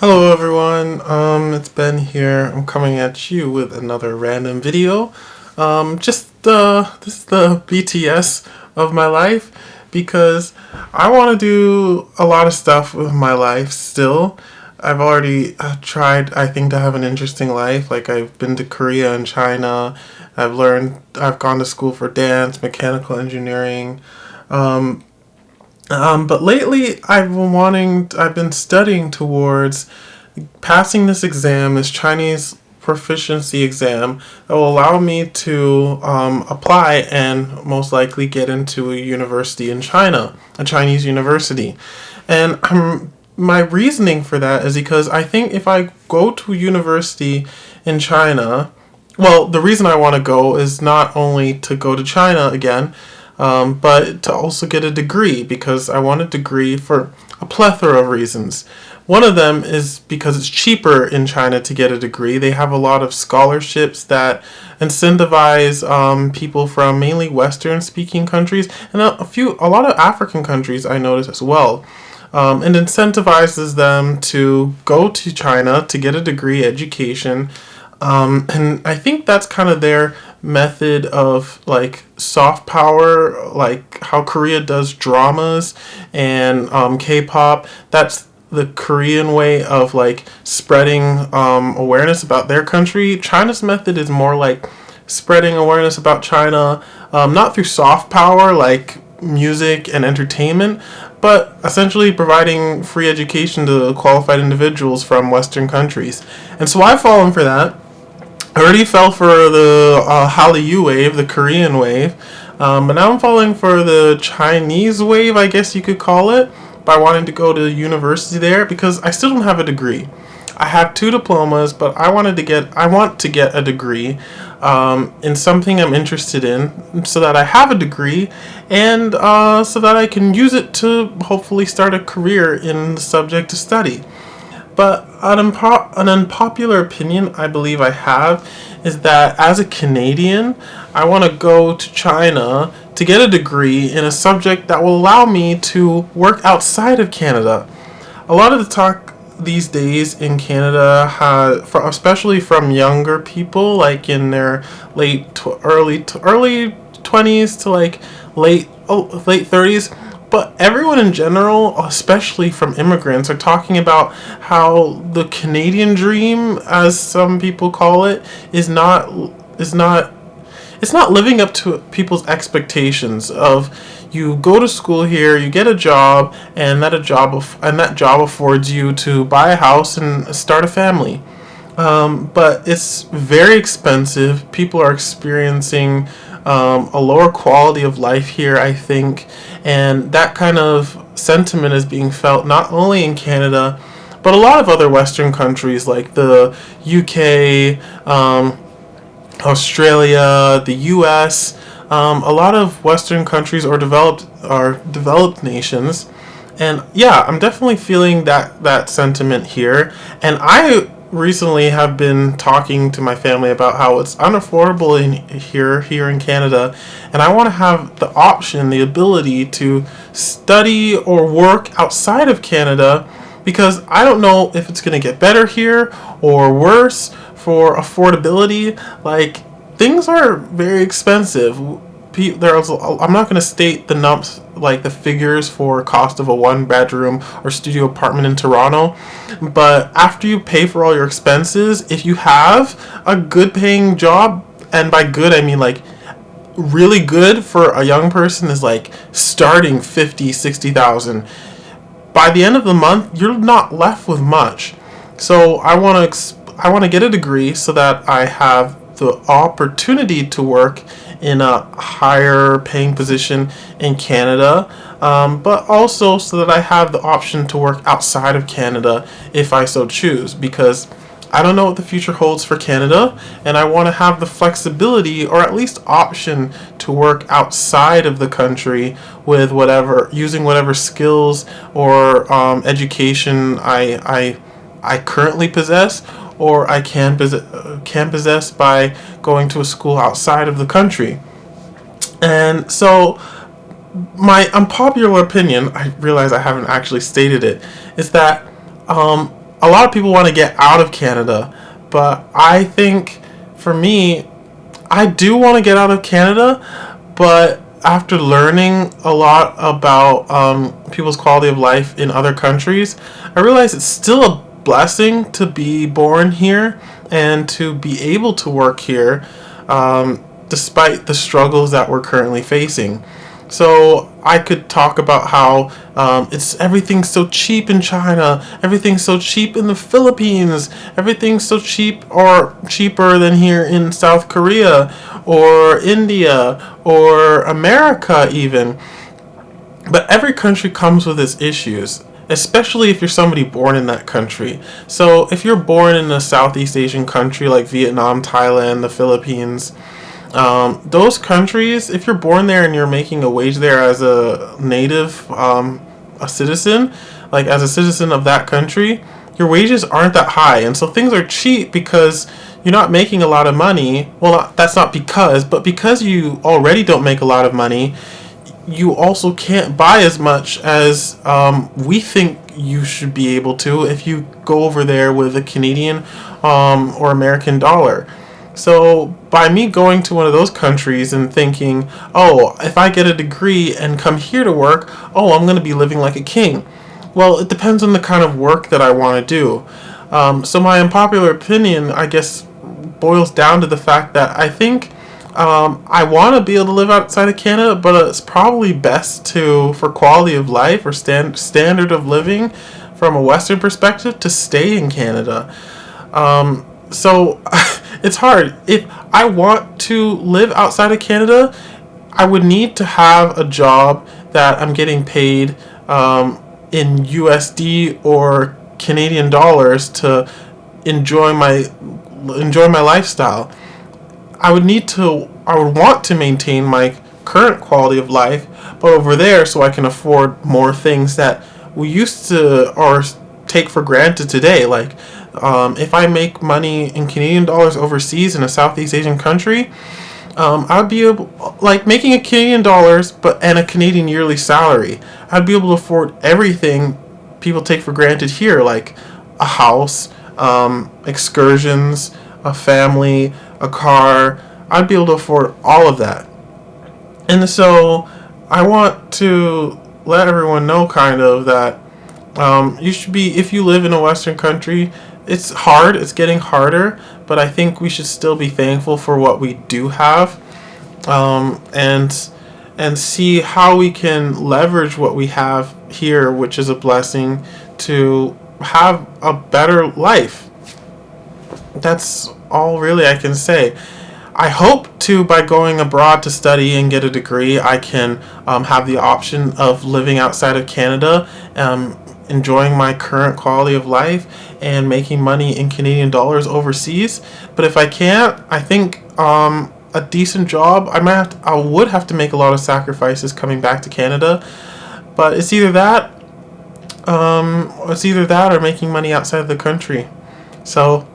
Hello everyone, it's Ben here. I'm coming at you with another random video. This is the BTS of my life because I want to do a lot of stuff with my life still. I've already tried, I think, to have an interesting life. Like, I've been to Korea and China. I've gone to school for dance, mechanical engineering. But lately, I've been studying towards passing this exam, this Chinese proficiency exam, that will allow me to apply and most likely get into a university in China, a Chinese university. And my reasoning for that is because I think if I go to a university in China, well, the reason I want to go is not only to go to China again, but to also get a degree because I want a degree for a plethora of reasons. One of them is because it's cheaper in China to get a degree. They have a lot of scholarships that incentivize people from mainly Western speaking countries and a lot of African countries I noticed as well. And incentivizes them to go to China to get a degree education. And I think that's kind of their method of like soft power, like how Korea does dramas and K-pop. That's the Korean way of like spreading awareness about their country. China's method is more like spreading awareness about China, not through soft power like music and entertainment, but essentially providing free education to qualified individuals from Western countries. And so I've fallen for that. I already fell for the Hallyu wave, the Korean wave, but now I'm falling for the Chinese wave, I guess you could call it, by wanting to go to university there because I still don't have a degree. I have 2 diplomas, but I want to get a degree in something I'm interested in, so that I have a degree, and so that I can use it to hopefully start a career in the subject to study. But an unpopular opinion I believe I have is that as a Canadian, I want to go to China to get a degree in a subject that will allow me to work outside of Canada. A lot of the talk these days in Canada, especially from younger people, like in their early 20s to like late 30s, but everyone in general, especially from immigrants, are talking about how the Canadian dream, as some people call it, is not it's not living up to people's expectations of you go to school here, you get a job, and that job affords you to buy a house and start a family. But it's very expensive. People are experiencing a lower quality of life here, I think, and that kind of sentiment is being felt not only in Canada, but a lot of other Western countries like the UK, Australia, the US, a lot of Western countries or developed nations. And yeah, I'm definitely feeling that sentiment here. And I recently have been talking to my family about how it's unaffordable here in Canada, and I want to have the option, the ability to study or work outside of Canada because I don't know if it's going to get better here or worse for affordability. Like, things are very expensive. I'm not going to state the figures for cost of a 1 bedroom or studio apartment in Toronto, but after you pay for all your expenses, if you have a good paying job, and by good I mean like really good for a young person is like starting 50-60,000, by the end of the month you're not left with much. So I want to get a degree so that I have the opportunity to work in a higher paying position in Canada, but also so that I have the option to work outside of Canada if I so choose, because I don't know what the future holds for Canada, and I want to have the flexibility or at least option to work outside of the country with using whatever skills or education I currently possess, or I can possess by going to a school outside of the country. And so my unpopular opinion, I realize I haven't actually stated it, is that a lot of people want to get out of Canada, but I think for me, I do want to get out of Canada, but after learning a lot about people's quality of life in other countries, I realize it's still a blessing to be born here and to be able to work here, despite the struggles that we're currently facing. So I could talk about how it's everything's so cheap in China, everything's so cheap in the Philippines, everything's so cheap or cheaper than here in South Korea or India or America even. But every country comes with its issues, especially if you're somebody born in that country. So if you're born in a Southeast Asian country like Vietnam, Thailand, the Philippines, those countries, if you're born there and you're making a wage there as a native, a citizen, like as a citizen of that country, your wages aren't that high. And so things are cheap because you're not making a lot of money. Well, that's not because, but because you already don't make a lot of money, you also can't buy as much as we think you should be able to if you go over there with a Canadian or American dollar. So by me going to one of those countries and thinking, oh, if I get a degree and come here to work, oh, I'm going to be living like a king. Well, it depends on the kind of work that I want to do. So my unpopular opinion, I guess, boils down to the fact that I think I want to be able to live outside of Canada, but it's probably best for quality of life or standard of living from a Western perspective to stay in Canada. So it's hard. If I want to live outside of Canada, I would need to have a job that I'm getting paid in USD or Canadian dollars to enjoy my lifestyle. I would want to maintain my current quality of life, but over there so I can afford more things that we used to or take for granted today. Like if I make money in Canadian dollars overseas in a Southeast Asian country, I'd be able, like making a Canadian dollars and a Canadian yearly salary, I'd be able to afford everything people take for granted here, like a house, excursions, a family, a car. I'd be able to afford all of that. And so I want to let everyone know kind of that you should be, if you live in a Western country, it's hard, it's getting harder, but I think we should still be thankful for what we do have, and see how we can leverage what we have here, which is a blessing, to have a better life. That's all really I can say. I hope to, by going abroad to study and get a degree, I can have the option of living outside of Canada, enjoying my current quality of life and making money in Canadian dollars overseas. But if I can't, I think a decent job, I would have to make a lot of sacrifices coming back to Canada. But it's either that or making money outside of the country. So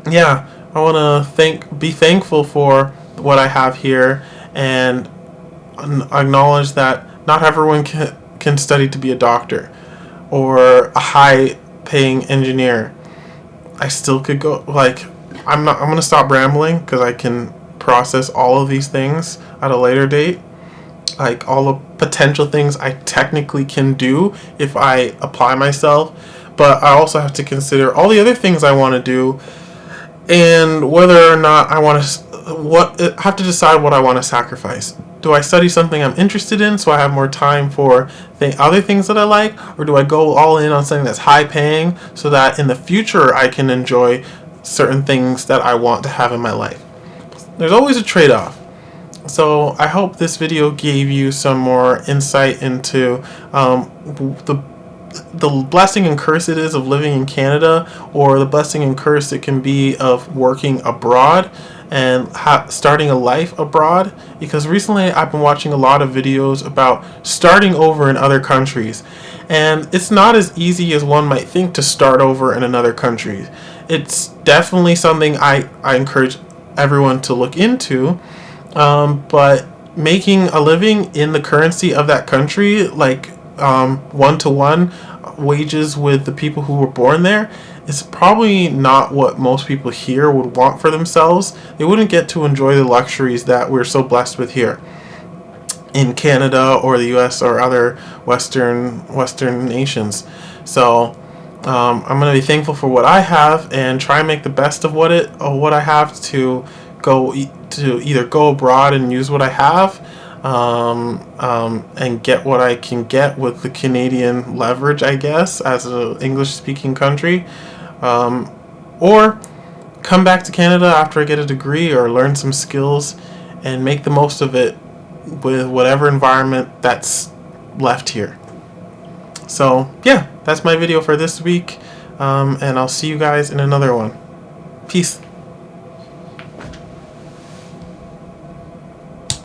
yeah, I want to be thankful for what I have here, and acknowledge that not everyone can study to be a doctor or a high-paying engineer. I still could go, like, I'm going to stop rambling because I can process all of these things at a later date. Like, all the potential things I technically can do if I apply myself. But I also have to consider all the other things I want to do, and whether or not I have to decide what I want to sacrifice. Do I study something I'm interested in so I have more time for other things that I like? Or do I go all in on something that's high paying so that in the future I can enjoy certain things that I want to have in my life? There's always a trade-off. So I hope this video gave you some more insight into the blessing and curse it is of living in Canada, or the blessing and curse it can be of working abroad and starting a life abroad. Because recently I've been watching a lot of videos about starting over in other countries, and it's not as easy as one might think to start over in another country. It's definitely something I encourage everyone to look into, but making a living in the currency of that country, like one-to-one, wages with the people who were born there, it's probably not what most people here would want for themselves. They wouldn't get to enjoy the luxuries that we're so blessed with here in Canada or the U.S. or other Western nations. So I'm going to be thankful for what I have and try and make the best of what I have to either go abroad and use what I have, and get what I can get with the Canadian leverage, I guess, as an English-speaking country, or come back to Canada after I get a degree or learn some skills and make the most of it with whatever environment that's left here. So yeah, that's my video for this week, and I'll see you guys in another one. Peace.